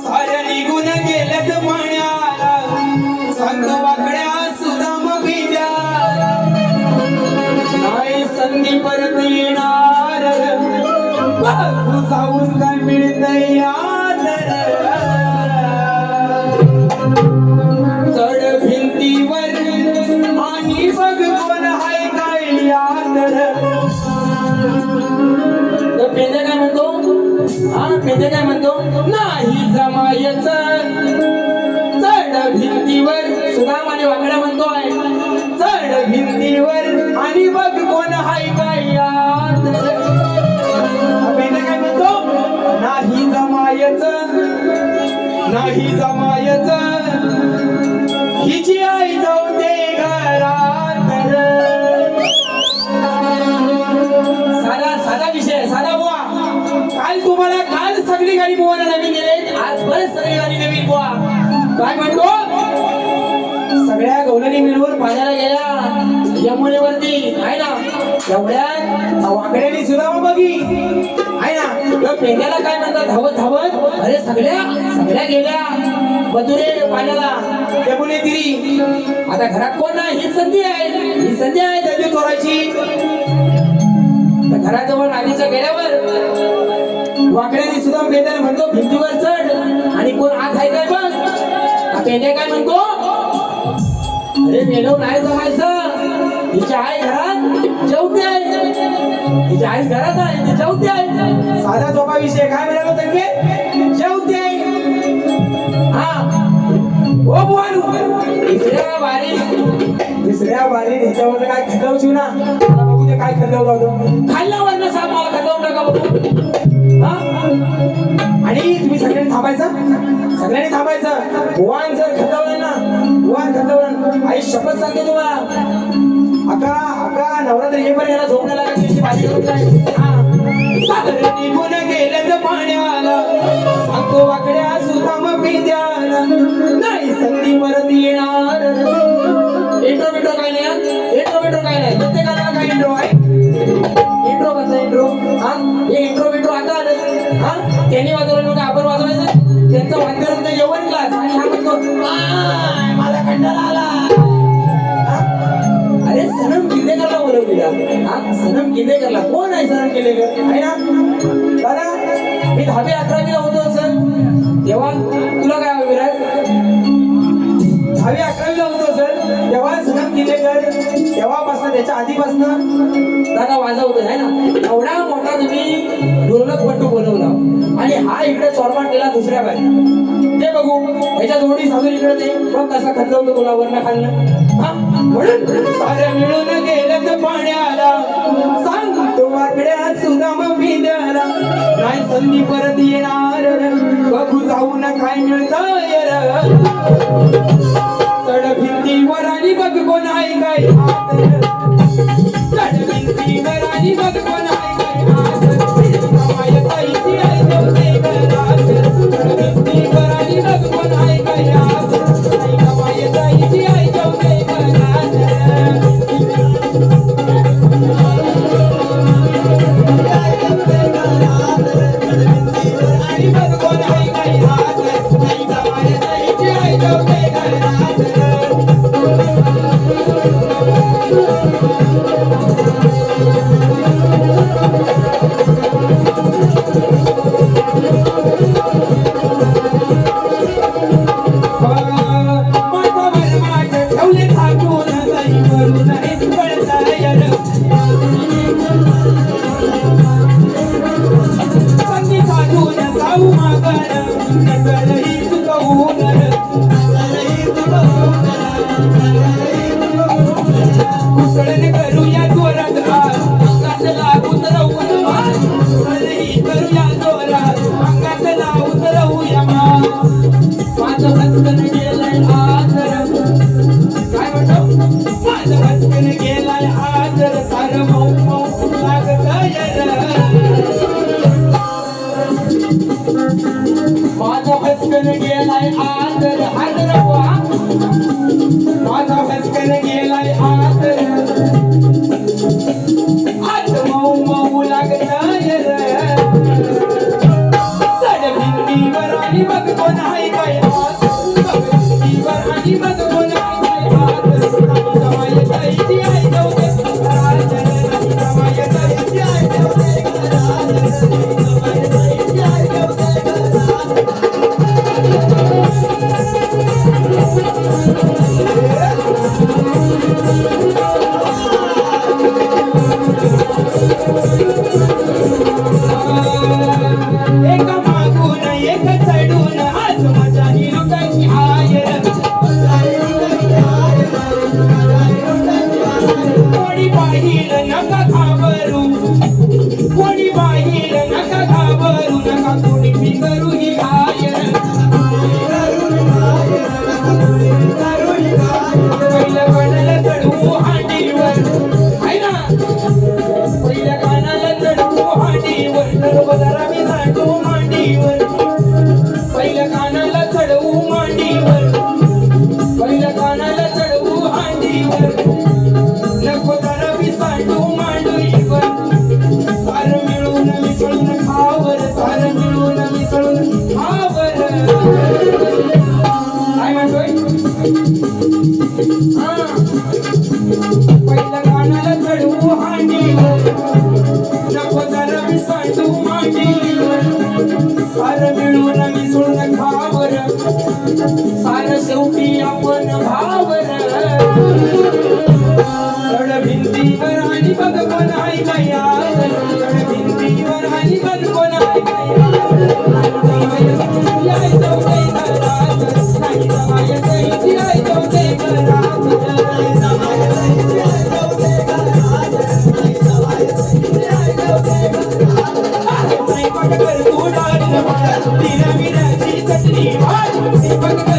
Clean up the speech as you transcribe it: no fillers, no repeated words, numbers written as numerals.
साऱ्या निघून गेल्यात पाण्याला सांग वाकड्या सुदाम भिद्या नाही संधी परत येणार तू जाऊन काय मिळत याद चढ भिंतीवर आणि बघ कोण हाय काय याद पेंदे काय म्हणतो हा पेंदे काय म्हणतो नाही जमायचं चढ भिंतीवर सुदाम आणि वाकड्या म्हणतोय चढ भिंतीवर आणि बघ कोण हाय काय याद पेंदे काय म्हणतो नाही जमायचं नाही जमायचं हिची आई जाऊ दे घरात साधा विषय साधा बुवा काल तुम्हाला काल सगळी गाडी बुवाला नवीन दिले आज बरेच सगळी गाडी नवीन बुवा काय म्हणतो सगळ्या गवलनी मिळून पाण्याला गेल्या यमुनेवरती आहे ना एवढ्या वाकड्याने सुद्धा बघी आहे ना पेंड्याला काय म्हणतात धावत धावत अरे सगळ्या गेल्या मधुरे पाण्याला यमुने तिरी आता घरात कोण नाही ही संधी आहे दंडी चोरायची घराजवळ राणीच्या गेल्यावर वाकड्याने सुद्धा पेंड्याला म्हणतो भिंतीवर चढ आणि कोण आत आहे काय बघ पेंड्या काय म्हणतो अरे मेलो नाही जमायचं हिची आई घरात जेवते हिची आई घरात आहे ती जेवते आहे साधा सोपा विषय काय म्हणाला त्यांचे जेवते हा ओ बुवानू तिसऱ्या बारी ह्याच्यावर काय खतवशीव ना बघू ते काय खतवलं होतं खाल्ल्यावर ना सांग मला खतवू नका बघू हा आणि तुम्ही सगळ्यांनी थांबायचं भुवान जर खतवलं ना भुवान खतवलं आई शपथ सांगते तुम्हाला अका नवरात्र हे पण याला झोपण्याला भाजी करून जाईल सागर निघून गेलं पाण्याला सांगतो वाकड्या सुदाम भिद्याला नाही संधी परत येणार इंट्रो काय नाही प्रत्येकाला काय इंट्रो आहे इंट्रो कसं इंट्रो हा हे इंट्रो आता आलं हा त्यांनी वाजवलं का आपण वाजवायचं त्यांचं वाद्य होतं यवन क्लास आणि हा म्हणतो माझा कंटाळा आला अरे सनम किल्लेकरला बोलवलेला हा सनम किल्लेकरला कोण आहे सनम किल्लेकर आहे ना दादा मी 10वी 11वीला होतो सर तेव्हा तुला काय हवं विराज 10वी 11वीला होतो सर तेव्हा सनम किल्लेकर तेव्हापासून त्याच्या आधीपासून दादा वाजवतो आहे ना एवढा मोठा तुम्ही ढोलक पट्टू बोलवला आणि हा इकडे चोरमाट केला दुसऱ्या बाजू ते बघू ह्याच्या जोडी साधून इकडे ते बघ कसा खतवतो तुला वरनं खाल्लं हा म्हणून साऱ्या मिळून गेलं पाण्याला सांगतो वाकड्या सुदाम भिद्याला नाही संधी परत येणार बघू जाऊन काय मिळतं चढ भिंतीवर आणि बघ कोण आहे काय चढ भिंतीवर आणि बघ कोण आहे काय भिंतीवर आणि बघ कोण आहे काय आणि बघ कोण आहे मैया भिंतीवर आणि बघ कोण आहे मैया आई जाऊदे घरात नाही जमायचं इथे आई जाऊदे घरात स्वयंपाक कर तू डाळ तिला विड्याची चटणी